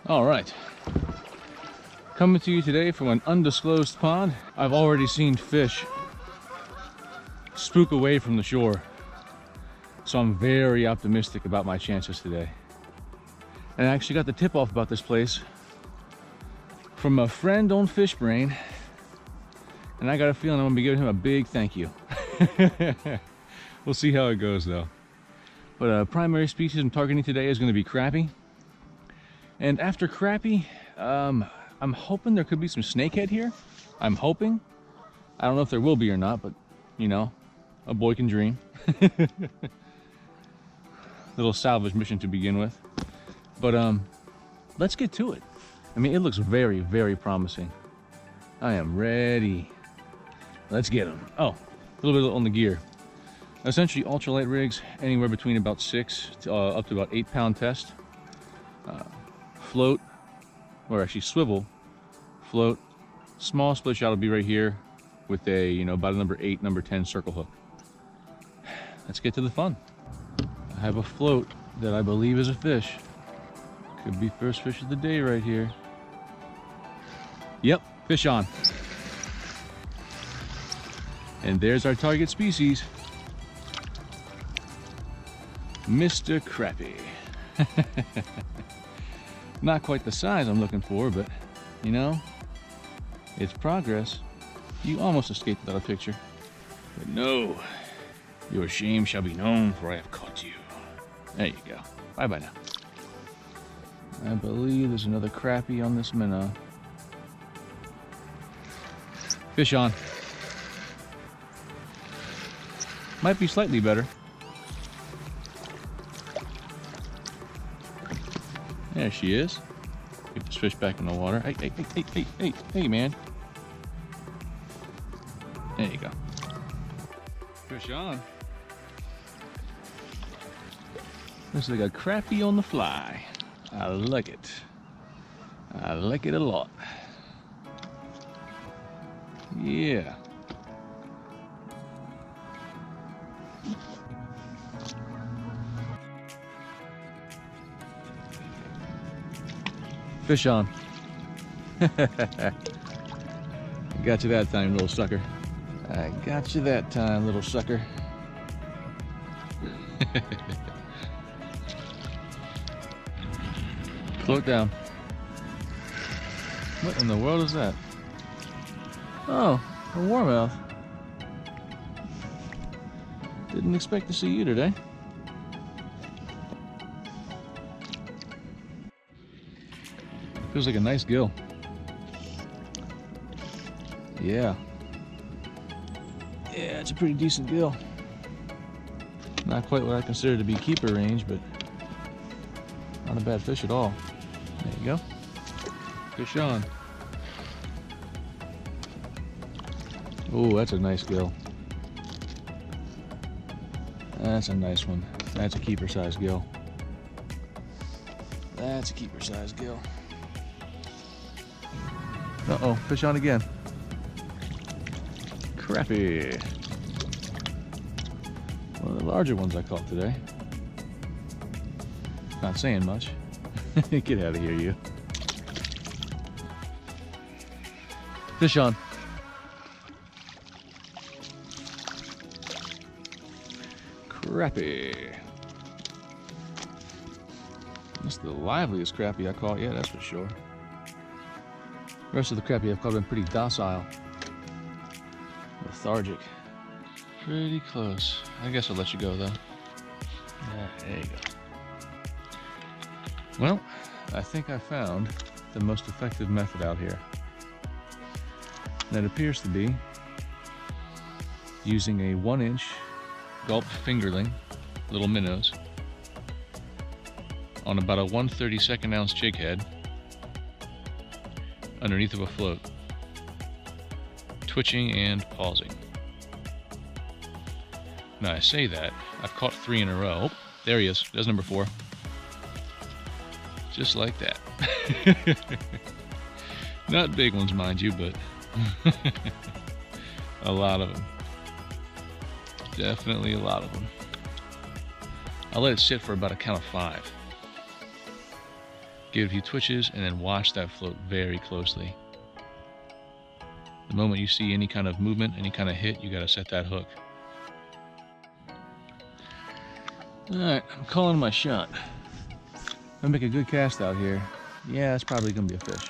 All right, coming to you today from an undisclosed pond. I've already seen fish spook away from the shore, so I'm very optimistic about my chances today. And I actually got the tip off about this place from a friend on Fish Brain, and I got a feeling I'm gonna be giving him a big thank you. We'll see how it goes though. But primary species I'm targeting today is going to be crappie. And after crappie, I'm hoping there could be some snakehead here. I'm hoping. I don't know if there will be or not, but you know, a boy can dream. Little salvage mission to begin with. But let's get to it. I mean, it looks very, very promising. I am ready. Let's get them. Oh, a little bit on the gear. Essentially ultralight rigs, anywhere between about 6 to up to about 8 pound test. Float, or actually swivel, float, small split shot will be right here with a, you know, about a number 8, number 10 circle hook. Let's get to the fun. I have a float that I believe is a fish. Could be first fish of the day right here. Yep, fish on. And there's our target species, Mr. Crappie. Not quite the size I'm looking for, but you know, it's progress. You almost escaped without a picture. But no, your shame shall be known, for I have caught you. There you go. Bye-bye now. I believe there's another crappie on this minnow. Fish on. Might be slightly better. There she is. Get this fish back in the water. Hey, man. There you go. Fish on. Looks like a crappie on the fly. I like it. I like it a lot. Yeah. Fish on. I got you that time, little sucker. I got you that time, little sucker. Float down. What in the world is that? Oh, a warmouth. Didn't expect to see you today. Feels like a nice gill. Yeah. Yeah, it's a pretty decent gill. Not quite what I consider to be keeper range, but not a bad fish at all. There you go. Fish on. Oh, that's a nice gill. That's a nice one. That's a keeper size gill. That's a keeper size gill. Uh-oh, fish on again. Crappie. One of the larger ones I caught today. Not saying much. Get out of here, you. Fish on. Crappie. This is the liveliest crappie I caught yet, that's for sure. The rest of the crappie I've caught have been pretty docile. Lethargic. Pretty close. I guess I'll let you go though. Yeah, there you go. Well, I think I found the most effective method out here. And it appears to be using a 1-inch gulp fingerling, little minnows, on about a 1/32 ounce jig head underneath of a float, twitching and pausing. Now I say that, I've caught 3 in a row. Oh, there he is, there's number 4. Just like that. Not big ones, mind you, but a lot of them. Definitely a lot of them. I'll let it sit for about a count of 5. Give it a few twitches and then watch that float very closely. The moment you see any kind of movement, any kind of hit, you gotta set that hook. Alright, I'm calling my shot. I make a good cast out here. Yeah, it's probably gonna be a fish.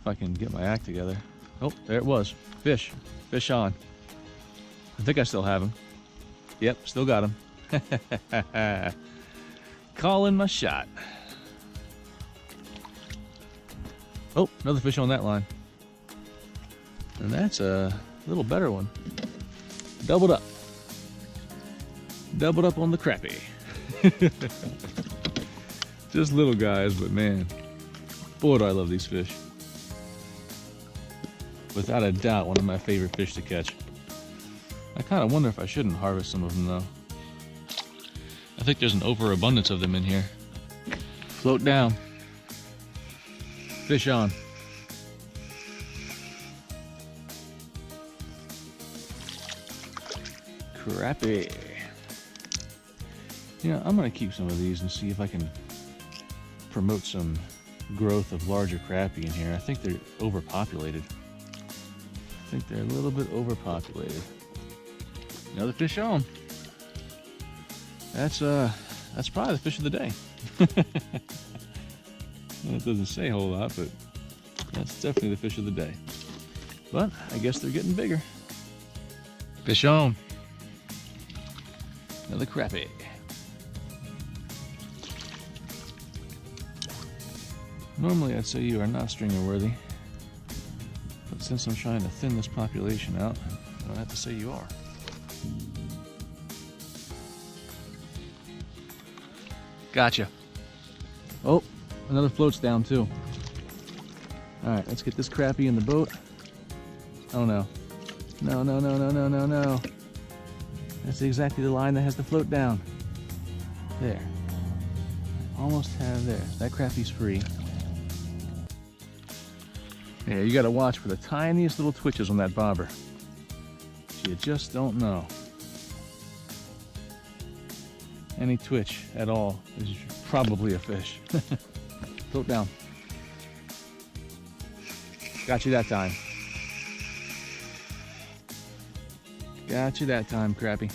If I can get my act together. Oh, there it was. Fish. Fish on. I think I still have him. Yep, still got him. Calling my shot. Oh, another fish on that line. And that's a little better one. Doubled up. Doubled up on the crappie. Just little guys, but man, boy do I love these fish. Without a doubt, one of my favorite fish to catch. I kind of wonder if I shouldn't harvest some of them though. I think there's an overabundance of them in here. Float down. Fish on. Crappie. You know, I'm going to keep some of these and see if I can promote some growth of larger crappie in here. I think they're overpopulated. I think they're a little bit overpopulated. Another fish on. That's probably the fish of the day. Well, it doesn't say a whole lot, but that's definitely the fish of the day. But I guess they're getting bigger. Fish on. Another crappie. Normally I'd say you are not stringer worthy, but since I'm trying to thin this population out, I have to say you are. Gotcha. Oh, another float's down too. Alright, let's get this crappie in the boat. Oh no. No, no, no, no, no, no, no. That's exactly the line that has the float down. There. Almost have there. That crappie's free. Yeah, you gotta watch for the tiniest little twitches on that bobber. You just don't know. Any twitch at all is probably a fish. Float down. Got you that time. Got you that time, crappie.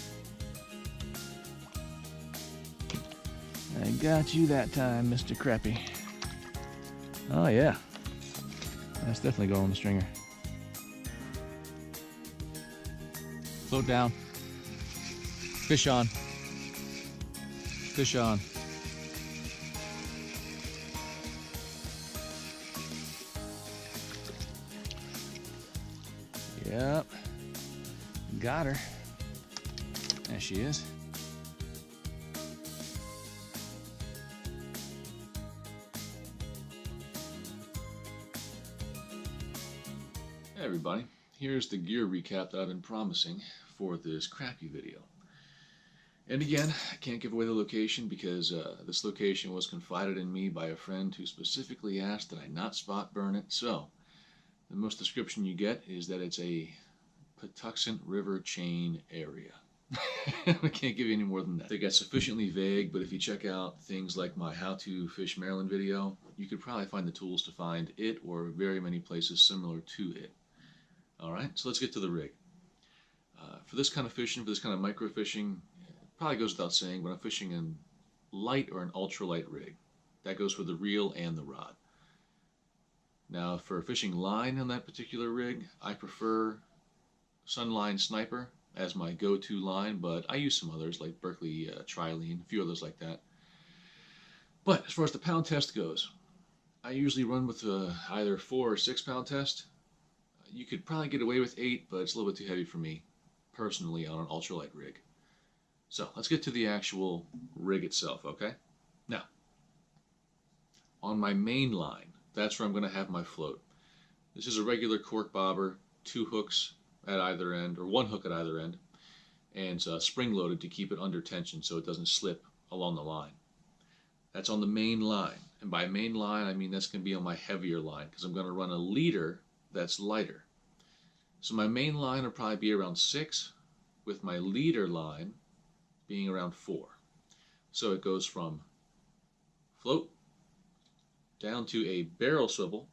I got you that time, Mr. Crappie. Oh yeah. That's definitely going on the stringer. Float down. Fish on. Fish on. Yep. Got her. There she is. Hey everybody, here's the gear recap that I've been promising for this crappie video. And again, I can't give away the location because this location was confided in me by a friend who specifically asked that I not spot burn it. So, the most description you get is that it's a Patuxent River chain area. I can't give you any more than that. They got sufficiently vague, but if you check out things like my How to Fish Maryland video, you could probably find the tools to find it or very many places similar to it. Alright, so let's get to the rig. For this kind of fishing, for this kind of micro fishing, probably goes without saying, when I'm fishing in light or an ultralight rig, that goes for the reel and the rod. Now for fishing line on that particular rig, I prefer Sunline Sniper as my go-to line, but I use some others like Berkley Trilene, a few others like that. But as far as the pound test goes, I usually run with either 4 or 6 pound test. You could probably get away with 8, but it's a little bit too heavy for me personally on an ultralight rig. So let's get to the actual rig itself, okay? Now, on my main line, that's where I'm going to have my float. This is a regular cork bobber, 2 hooks at either end, or 1 hook at either end, and it's spring loaded to keep it under tension so it doesn't slip along the line. That's on the main line, and by main line I mean that's going to be on my heavier line because I'm going to run a leader that's lighter. So my main line will probably be around 6, with my leader line being around 4. So it goes from float down to a barrel swivel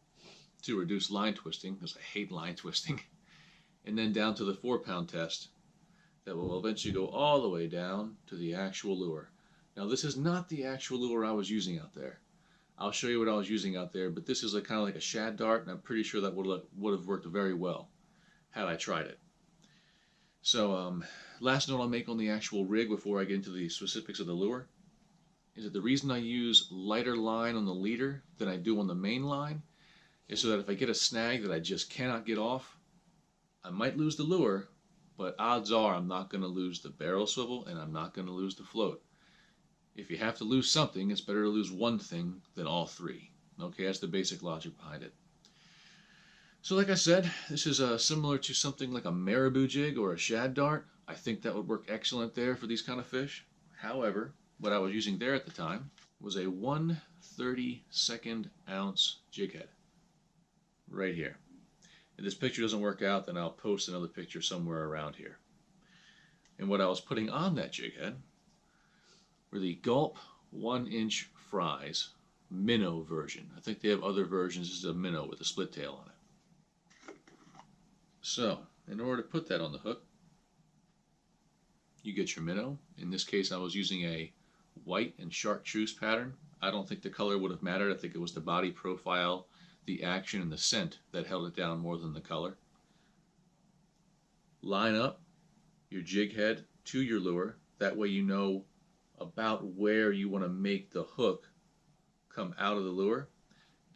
to reduce line twisting, because I hate line twisting, and then down to the 4-pound test that will eventually go all the way down to the actual lure. Now this is not the actual lure I was using out there. I'll show you what I was using out there, but this is kind of like a shad dart, and I'm pretty sure that would have worked very well had I tried it. So last note I'll make on the actual rig before I get into the specifics of the lure is that the reason I use lighter line on the leader than I do on the main line is so that if I get a snag that I just cannot get off, I might lose the lure, but odds are I'm not going to lose the barrel swivel and I'm not going to lose the float. If you have to lose something, it's better to lose one thing than all three. Okay, that's the basic logic behind it. So like I said, this is similar to something like a marabou jig or a shad dart. I think that would work excellent there for these kind of fish. However, what I was using there at the time was a 1/32 ounce jig head. Right here. If this picture doesn't work out, then I'll post another picture somewhere around here. And what I was putting on that jig head were the Gulp 1-inch fries minnow version. I think they have other versions. This is a minnow with a split tail on it. So, in order to put that on the hook, you get your minnow. In this case, I was using a white and chartreuse pattern. I don't think the color would have mattered. I think it was the body profile, the action, and the scent that held it down more than the color. Line up your jig head to your lure. That way you know about where you want to make the hook come out of the lure,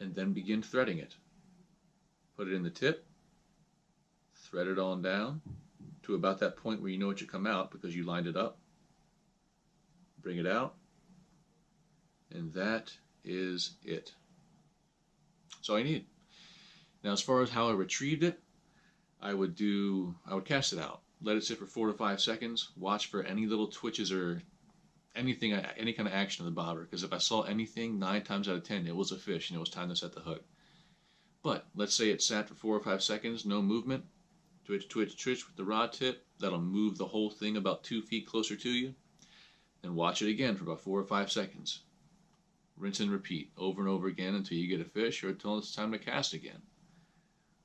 and then begin threading it. Put it in the tip, thread it on down to about that point where you know it should come out because you lined it up. Bring it out, and that is it. That's all I need. Now, as far as how I retrieved it, I would cast it out, let it sit for 4 to 5 seconds, watch for any little twitches or anything, any kind of action of the bobber, because if I saw anything, 9 times out of 10, it was a fish and it was time to set the hook. But let's say it sat for 4 or 5 seconds, no movement, twitch, twitch, twitch with the rod tip, that'll move the whole thing about 2 feet closer to you. Then watch it again for about 4 or 5 seconds. Rinse and repeat over and over again until you get a fish or until it's time to cast again.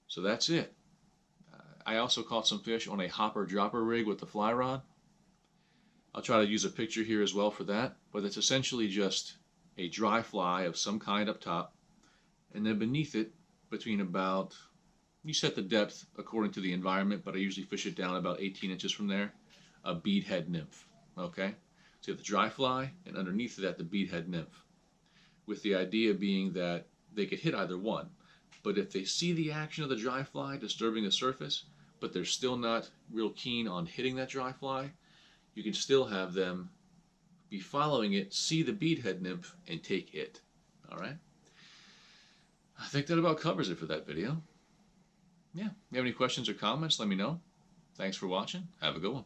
So that's it. I also caught some fish on a hopper dropper rig with the fly rod. I'll try to use a picture here as well for that, but it's essentially just a dry fly of some kind up top, and then beneath it, between about, you set the depth according to the environment, but I usually fish it down about 18 inches from there, a beadhead nymph. Okay? So you have the dry fly, and underneath that, the beadhead nymph. With the idea being that they could hit either one, but if they see the action of the dry fly disturbing the surface, but they're still not real keen on hitting that dry fly, you can still have them be following it, see the beadhead nymph, and take it. Alright? I think that about covers it for that video. Yeah, if you have any questions or comments, let me know. Thanks for watching. Have a good one.